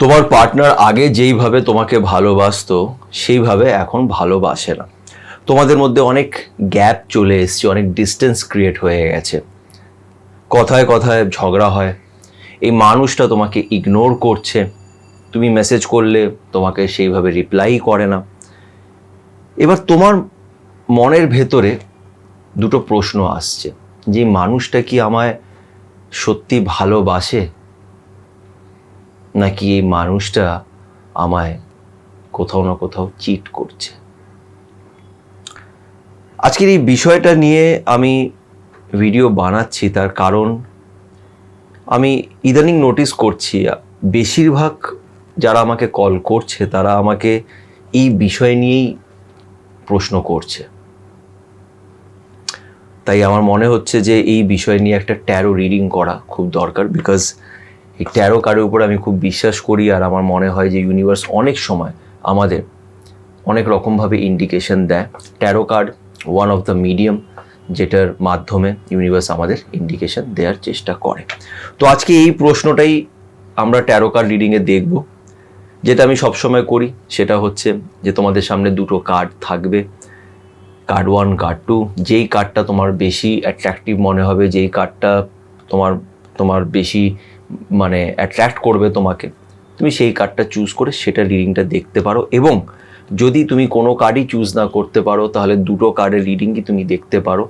তোমার পার্টনার আগে যেইভাবে তোমাকে ভালোবাসতো সেইভাবে এখন ভালোবাসে না। তোমাদের মধ্যে অনেক গ্যাপ চলে এসছে, অনেক ডিস্টেন্স ক্রিয়েট হয়ে গেছে, কথায় কথায় ঝগড়া হয়, এই মানুষটা তোমাকে ইগনোর করছে, তুমি মেসেজ করলে তোমাকে সেইভাবে রিপ্লাই করে না। এবার তোমার মনের ভেতরে দুটো প্রশ্ন আসছে যে মানুষটা কি আমায় সত্যি ভালোবাসে, নাকি এই মানুষটা আমায় কোথাও না কোথাও চিট করছে। আজকের এই বিষয়টা নিয়ে আমি ভিডিও বানাচ্ছি, তার কারণ আমি ইদানিং নোটিস করছি বেশিরভাগ যারা আমাকে কল করছে তারা আমাকে এই বিষয় নিয়েই প্রশ্ন করছে। তাই আমার মনে হচ্ছে যে এই বিষয় নিয়ে একটা ট্যারো রিডিং করা খুব দরকার, বিকজ এই ট্যারো কার্ডের উপর আমি খুব বিশ্বাস করি, আর আমার মনে হয় যে ইউনিভার্স অনেক সময় আমাদের অনেক রকমভাবে ইন্ডিকেশন দেয়। Taro card one of the medium যেটার মাধ্যমে ইউনিভার্স আমাদের ইন্ডিকেশন দেওয়ার চেষ্টা করে। তো আজকে এই প্রশ্নটাই আমরা ট্যারো কার্ড রিডিংয়ে দেখব। যেটা আমি সবসময় করি সেটা হচ্ছে যে তোমাদের সামনে দুটো কার্ড থাকবে, কার্ড 1, কার্ড 2। যেই কার্ডটা তোমার বেশি অ্যাট্রাকটিভ মনে হবে, যেই কার্ডটা তোমার বেশি মানে অ্যাট্রাক্ট করবে তোমাকে, তুমি সেই কার্ডটা চুজ করে সেটা রিডিংটা দেখতে পারো। এবং যদি তুমি কোনো কার্ডই চুজ না করতে পারো তাহলে দুটো কার্ডের রিডিংই তুমি দেখতে পারো।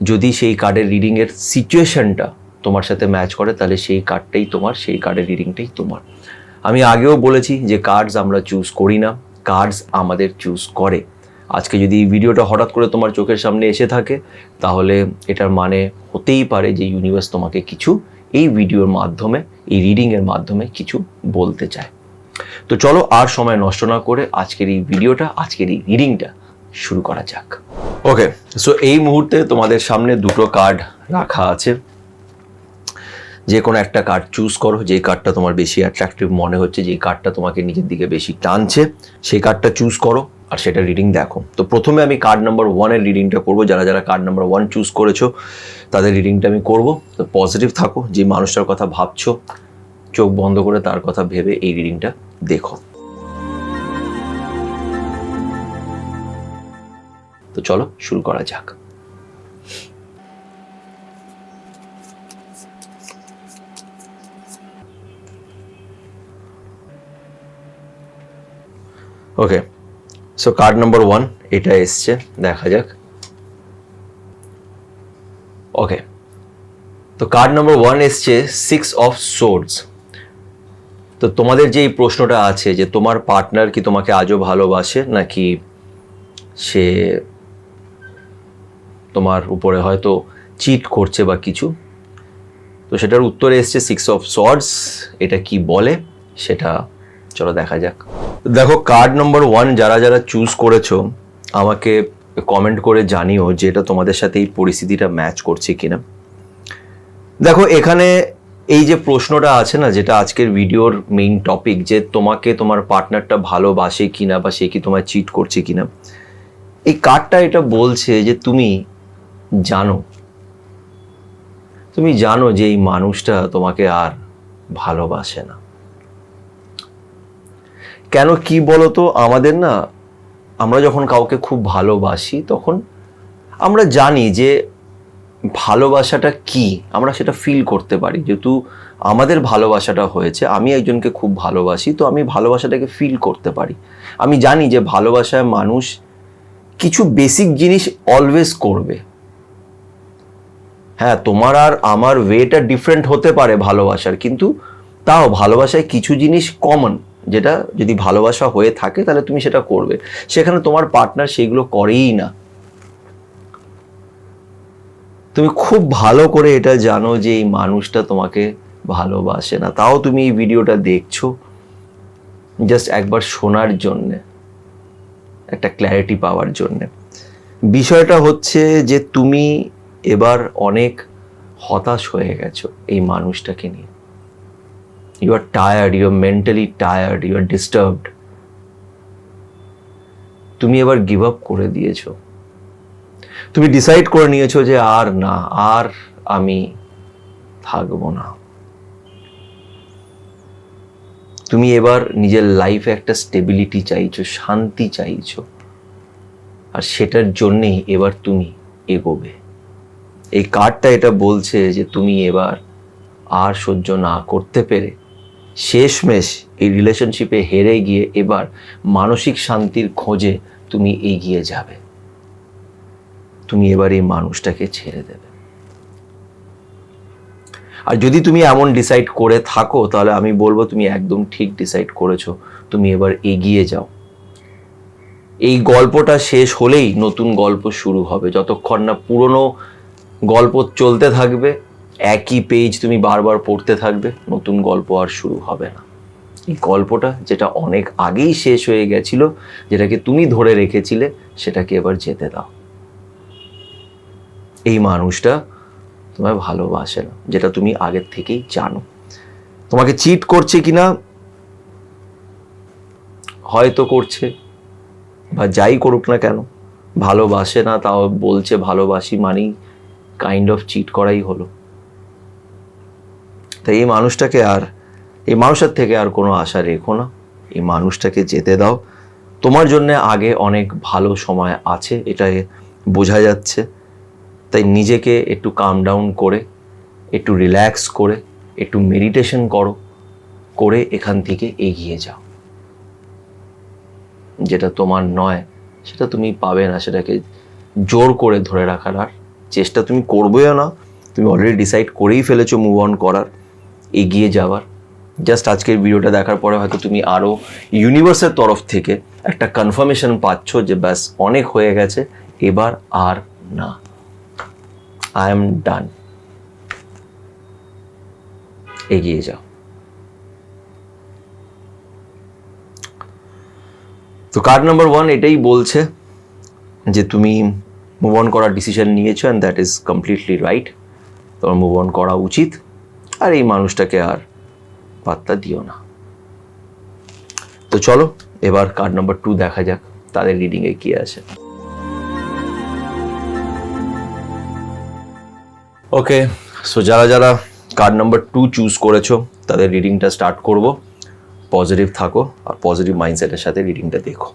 যদি সেই কার্ডের রিডিংয়ের সিচুয়েশনটা তোমার সাথে ম্যাচ করে তাহলে সেই কার্ডটাই তোমার, সেই কার্ডের রিডিংটাই তোমার। আমি আগেও বলেছি যে কার্ডস আমরা চুজ করি না, কার্ডস আমাদের চুজ করে। আজকে যদি এই ভিডিওটা হঠাৎ করে তোমার চোখের সামনে এসে থাকে তাহলে এটার মানে হতেই পারে যে ইউনিভার্স তোমাকে কিছু এই ভিডিওর মাধ্যমে, এই রিডিংয়ের মাধ্যমে কিছু বলতে চায়। তো চলো আর সময় নষ্ট না করে আজকের এই ভিডিওটা, আজকের এই রিডিংটা শুরু করা যাক। ওকে, সো এই মুহূর্তে তোমাদের সামনে দুটো কার্ড রাখা আছে। যে কোনো একটা কার্ড চুজ করো, যেই কার্ডটা তোমার বেশি অ্যাট্রাকটিভ মনে হচ্ছে, যেই কার্ডটা তোমাকে নিজের দিকে বেশি টানছে, সেই কার্ডটা চুজ করো আর সেটা রিডিং দেখো। তো প্রথমে আমি কার্ড নাম্বার 1-এর রিডিংটা করবো। যারা যারা কার্ড নাম্বার 1 চুজ করেছো তাদের রিডিংটা আমি করবো। তো পজিটিভ থাকো, যে মানুষটার কথা ভাবছো চোখ বন্ধ করে তার কথা ভেবে এই রিডিংটা দেখো। তো চলো শুরু করা যাক। ওকে, সো কার্ড নাম্বার 1 এটা এসছে, দেখা যাক। ওকে, তো কার্ড নাম্বার 1 এসছে 6 অফ সোর্ডস। তো তোমাদের যে এই প্রশ্নটা আছে যে তোমার পার্টনার কি তোমাকে আজও ভালোবাসে, নাকি সে তোমার উপরে হয়তো চিট করছে বা কিছু, তো সেটার উত্তরে এসছে 6 অফ সোর্ডস। এটা কি বলে সেটা চলো দেখা যাক। দেখো, কার্ড নাম্বার 1 যারা যারা চুজ করেছো আমাকে কমেন্ট করে জানিও যে এটা তোমাদের সাথে এই পরিস্থিতিটা ম্যাচ করছে কিনা। দেখো, এখানে এই যে প্রশ্নটা আছে না, যেটা আজকের ভিডিওর মেইন টপিক, যে তোমাকে তোমার পার্টনারটা ভালোবাসে কিনা বা সে কি তোমায় চিট করছে কিনা, এই কার্ডটা এটা বলছে যে তুমি জানো যে এই মানুষটা তোমাকে আর ভালোবাসে না। কেন কি বলো তো, আমাদের না, আমরা যখন কাউকে খুব ভালোবাসি তখন আমরা জানি যে ভালোবাসাটা কি, আমরা সেটা ফিল করতে পারি। যেহেতু আমাদের ভালোবাসাটা হয়েছে, আমি একজনকে খুব ভালোবাসি, তো আমি ভালোবাসাটাকে ফিল করতে পারি। আমি জানি যে ভালোবাসায় মানুষ কিছু বেসিক জিনিস অলওয়েজ করবে। হ্যাঁ, তোমার আর আমার ওয়েটা ডিফারেন্ট হতে পারে ভালোবাসার, কিন্তু তাও ভালোবাসায় কিছু জিনিস কমন, যেটা যদি ভালোবাসা হয়ে থাকে তাহলে তুমি সেটা করবে। সেখানে তোমার পার্টনার সেগুলো করেই না। তুমি খুব ভালো করে এটা জানো যে এই মানুষটা তোমাকে ভালোবাসে না, তাও তুমি এই ভিডিওটা দেখছো জাস্ট একবার শোনার জন্যে, একটা ক্ল্যারিটি পাওয়ার জন্যে। বিষয়টা হচ্ছে যে তুমি এবার অনেক হতাশ হয়ে গেছো এই মানুষটাকে নিয়ে। You are tired, you are mentally tired, you are disturbed. তুমি এবার গিভ আপ করে দিয়েছো। তুমি ডিসাইড করে নিয়েছো যে আর আমি থাকবো না। তুমি এবার নিজের লাইফে একটা স্টেবিলিটি চাইছো, শান্তি চাইছো, আর সেটার জন্যেই এবার তুমি এগোবে। এই কার্ডটা এটা বলছে যে তুমি এবার আর সহ্য না করতে পেরে শেষমেশ এই রিলেশনশিপে হেরে গিয়ে এবার মানসিক শান্তির খোঁজে তুমি এগিয়ে যাবে। তুমি এবার এই মানুষটাকে ছেড়ে দেবে। আর যদি তুমি এমন ডিসাইড করে থাকো তাহলে আমি বলবো তুমি একদম ঠিক ডিসাইড করেছো, তুমি এবার এগিয়ে যাও। এই গল্পটা শেষ হলেই নতুন গল্প শুরু হবে। যতক্ষণ না পুরনো গল্প চলতে থাকবে, একই পেজ তুমি বারবার পড়তে থাকবে, নতুন গল্প আর শুরু হবে না। এই গল্পটা যেটা অনেক আগেই শেষ হয়ে গেছিল, যেটাকে তুমি ধরে রেখেছিলে, সেটাকে এবার যেতে দাও। এই মানুষটা তোমায় ভালোবাসে না, যেটা তুমি আগের থেকেই জানো। তোমাকে চিট করছে কিনা হয়তো করছে, বা যাই করুক না কেন, ভালোবাসে না তাও বলছে ভালোবাসি, মানেই কাইন্ড অফ চিট করাই হলো। তাই এই মানুষটার থেকে আর কোনো আশা রেখো না। এই মানুষটাকে যেতে দাও। তোমার জন্য আগে অনেক ভালো সময় আছে, এটা বোঝা যাচ্ছে। তাই নিজেকে একটু কাম ডাউন করে, একটু রিল্যাক্স করে, একটু মেডিটেশন করে এখান থেকে এগিয়ে যাও। যেটা তোমার নয় সেটা তুমি পাবে না, সেটাকে জোর করে ধরে রাখার আর চেষ্টা তুমি করবেও না। তুমি অলরেডি ডিসাইড করেই ফেলেছো মুভ অন করার, এগিয়ে যাওয়ার। জাস্ট আজকের ভিডিওটা দেখার পরে হয়তো তুমি আরও ইউনিভার্সের তরফ থেকে একটা কনফার্মেশন পাচ্ছ যে ব্যাস অনেক হয়ে গেছে, এবার আর না, আই এম ডান। এগিয়ে যাও। তো কার্ড নাম্বার 1 এটাই বলছে যে তুমি মুভ অন করার ডিসিশন নিয়েছো, and that is completely right. তোমার মুভ অন করা উচিত, আর এই মানুষটাকে আর পাত্তা দিও না। তো চলো এবার কার্ড নাম্বার 2 দেখা যাক তাদের রিডিংয়ে কি আছে। ওকে, সো যারা কার্ড নাম্বার 2 চুজ করেছো তাদের রিডিংটা স্টার্ট করব। পজিটিভ থাকো আর পজিটিভ মাইন্ডসেটের সাথে রিডিংটা দেখো।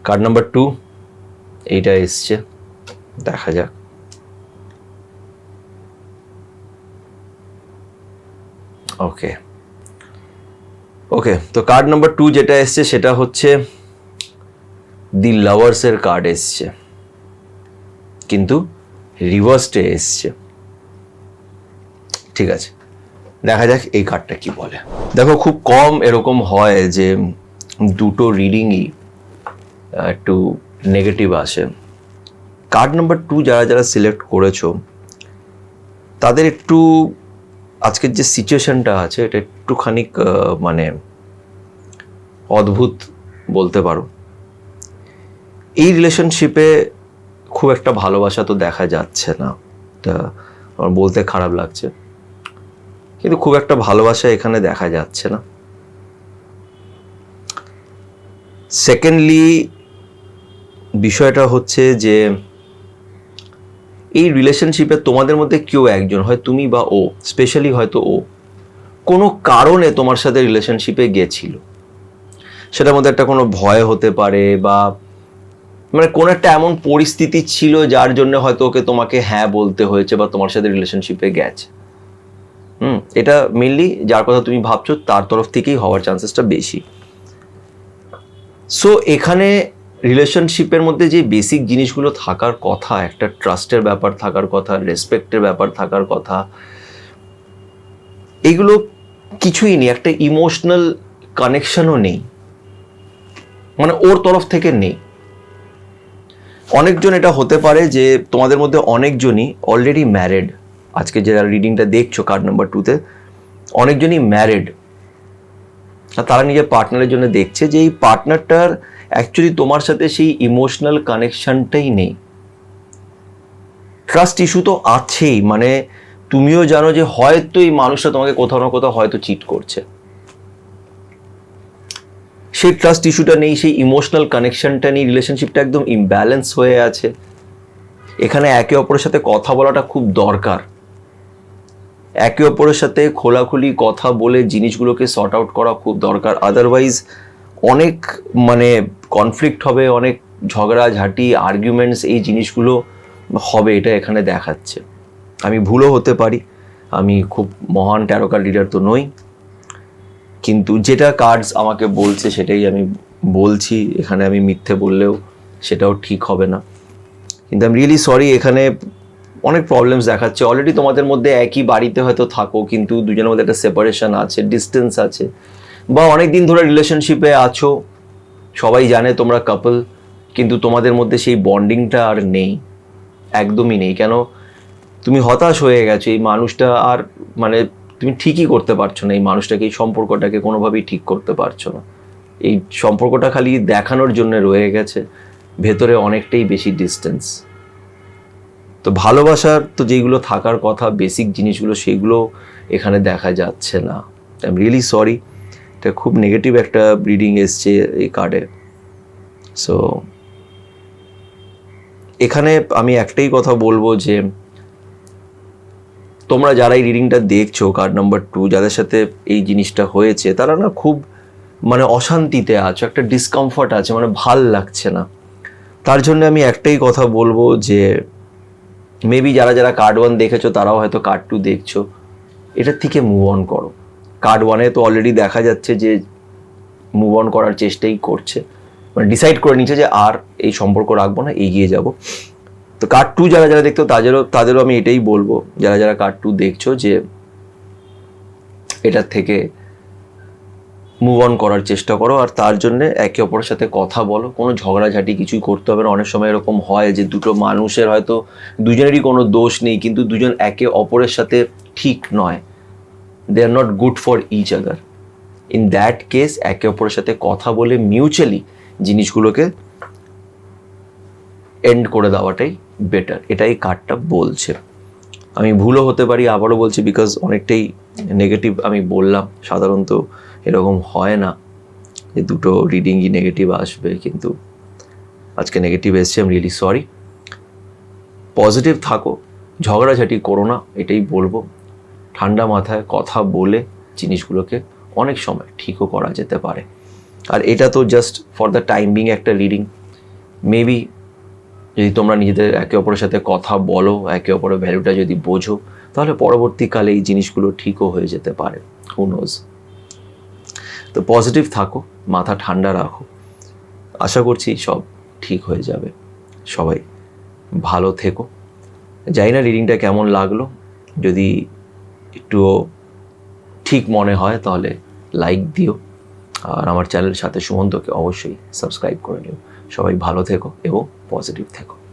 কার্ড নাম্বার 2 এইটা এসছে, দেখা যাক। ওকে, তো কার্ড নাম্বার 2 যেটা এসছে সেটা হচ্ছে দি লাভার্সের কার্ড এসছে, কিন্তু রিভার্সডে এসছে। ঠিক আছে, দেখা যাক এই কার্ডটা কি বলে। দেখো, খুব কম এরকম হয় যে দুটো রিডিংই একটু নেগেটিভ আসে। কার্ড নাম্বার 2 যারা সিলেক্ট করেছো তাদের একটু আজকের যে সিচুয়েশনটা আছে এটা একটুখানি মানে অদ্ভুত বলতে পারো। এই রিলেশনশিপে খুব একটা ভালোবাসা তো দেখা যাচ্ছে না, তা আমার বলতে খারাপ লাগছে, কিন্তু খুব একটা ভালোবাসা এখানে দেখা যাচ্ছে না। সেকেন্ডলি বিষয়টা হচ্ছে যে এই রিলেশনশিপে তোমাদের মধ্যে কেউ একজন, হয় তুমি বা ও, স্পেশালি হয়তো ও কোনো কারণে তোমার সাথে রিলেশনশিপে গেছিল। সেটার মধ্যে একটা কোনো ভয় হতে পারে, বা মানে কোনো একটা এমন পরিস্থিতি ছিল যার জন্য হয়তো ওকে তোমাকে হ্যাঁ বলতে হয়েছে বা তোমার সাথে রিলেশনশিপে গেছে। এটা মেনলি যার কথা তুমি ভাবছো তার তরফ থেকেই হওয়ার চান্সেসটা বেশি। সো এখানে রিলেশনশিপের মধ্যে যে বেসিক জিনিসগুলো থাকার কথা, একটা ট্রাস্টের ব্যাপার থাকার কথা, রেসপেক্টের ব্যাপার থাকার কথা, এগুলো কিছুই নেই। একটা ইমোশনাল কানেকশনও নেই, মানে ওর তরফ থেকে নেই। অনেকজন এটা হতে পারে যে তোমাদের মধ্যে অনেকজনই অলরেডি ম্যারিড। আজকে যারা রিডিংটা দেখছো কার্ড নাম্বার 2-তে অনেকজনই ম্যারিড, আর তারা নিজের পার্টনারের জন্য দেখছে যে এই পার্টনারটার অ্যাকচুয়ালি তোমার সাথে সেই ইমোশনাল কানেকশনটাই নেই। ট্রাস্ট ইস্যু তো আছেই, মানে তুমিও জানো যে হয়তো এই মানুষটা তোমাকে কোথাও না কোথাও হয়তো চিট করছে। সেই ট্রাস্ট ইস্যুটা নেই, সেই ইমোশনাল কানেকশনটা নেই, রিলেশনশিপটা একদম ইমব্যালেন্স হয়ে আছে। এখানে একে অপরের সাথে কথা বলাটা খুব দরকার, একে অপরের সাথে খোলাখুলি কথা বলে জিনিসগুলোকে সর্ট আউট করা খুব দরকার। আদারওয়াইজ অনেক মানে কনফ্লিক্ট হবে, অনেক ঝগড়াঝাঁটি, আর্গুমেন্টস, এই জিনিসগুলো হবে, এটা এখানে দেখাচ্ছে। আমি ভুলও হতে পারি, আমি খুব মহান ট্যারো কার্ড রিডার তো নই, কিন্তু যেটা কার্ডস আমাকে বলছে সেটাই আমি বলছি। এখানে আমি মিথ্যে বললেও সেটাও ঠিক হবে না। কিন্তু আমি রিয়েলি সরি, এখানে অনেক প্রবলেমস দেখাচ্ছে। অলরেডি তোমাদের মধ্যে একই বাড়িতে হয়তো থাকো, কিন্তু দুজনের মধ্যে একটা সেপারেশন আছে, ডিস্টেন্স আছে, বা অনেক দিন ধরে রিলেশনশিপে আছো, সবাই জানে তোমরা কাপল, কিন্তু তোমাদের মধ্যে সেই বন্ডিংটা আর নেই, একদমই নেই। কেন? তুমি হতাশ হয়ে গেছো, এই মানুষটা আর মানে তুমি ঠিকই করতে পারছো না, এই মানুষটাকে, এই সম্পর্কটাকে কোনোভাবেই ঠিক করতে পারছো না। এই সম্পর্কটা খালি দেখানোর জন্য রয়ে গেছে, ভেতরে অনেকটাই বেশি ডিস্টেন্স। তো ভালোবাসার তো যেগুলো থাকার কথা, বেসিক জিনিসগুলো, সেগুলো এখানে দেখা যাচ্ছে না। আই এম রিয়েলি সরি, এটা খুব নেগেটিভ একটা রিডিং এসছে এই কার্ডে। সো এখানে আমি একটাই কথা বলবো যে তোমরা যারা এই রিডিংটা দেখছো, কার্ড নাম্বার 2, যাদের সাথে এই জিনিসটা হয়েছে, তারা না খুব মানে অশান্তিতে আছো, একটা ডিসকমফর্ট আছে, মানে ভাল লাগছে না। তার জন্য আমি একটাই কথা বলবো যে মেবি যারা যারা কার্ড 1 দেখেছো তারাও হয়তো কার্ড 2 দেখছো, এটার থেকে মুভ অন করো। কার্ড 1-এ তো অলরেডি দেখা যাচ্ছে যে মুভ অন করার চেষ্টাই করছে, মানে ডিসাইড করে নিচ্ছে যে আর এই সম্পর্ক রাখবো না, এগিয়ে যাব। তো কার্ড 2 যারা যারা দেখতো তাদেরও আমি এটাই বলবো, যারা যারা কার্ড 2 দেখছো, যে এটার থেকে মুভ অন করার চেষ্টা করো। আর তার জন্য একে অপরের সাথে কথা বলো, কোনো ঝগড়াঝাটি কিছুই করতে হবে না। অনেক সময় এরকম হয় যে দুটো মানুষের হয়তো দুজনেরই কোনো দোষ নেই, কিন্তু দুজন একে অপরের সাথে ঠিক নয়, they are not good for each other. In that case একে অপরের সাথে কথা বলে মিউচুয়ালি জিনিসগুলোকে এন্ড করে দেওয়াটাই বেটার, এটাই কার্ডটা বলছে। আমি ভুলও হতে পারি, আবারও বলছি, বিকজ অনেকটাই নেগেটিভ আমি বললাম। সাধারণত এরকম হয় না যে দুটো রিডিংই নেগেটিভ আসবে, কিন্তু আজকে নেগেটিভ এসছে। আমি রিয়েলি সরি। পজিটিভ থাকো, ঝগড়াঝাটি করো না, এটাই বলবো। ঠান্ডা মাথায় কথা বলে জিনিসগুলোকে অনেক সময় ঠিকও করা যেতে পারে। আর এটা তো just for the time being একটা রিডিং। মেবি যদি তোমরা নিজেদের একে অপরের সাথে কথা বলো, একে অপরের ভ্যালুটা যদি বোঝো, তাহলে পরবর্তীকালে এই জিনিসগুলো ঠিকও হয়ে যেতে পারে, হু নোজ। তো পজিটিভ থাকো, মাথা ঠান্ডা রাখো, আশা করছি সব ঠিক হয়ে যাবে। সবাই ভালো থেকো। জানি না রিডিংটা কেমন লাগলো, যদি একটুও ঠিক মনে হয় তাহলে লাইক দিও, আর আমার চ্যানেলের সাথে সুমন্তকে অবশ্যই সাবস্ক্রাইব করে নিও। সবাই ভালো থেকো এবং পজিটিভ থেকো।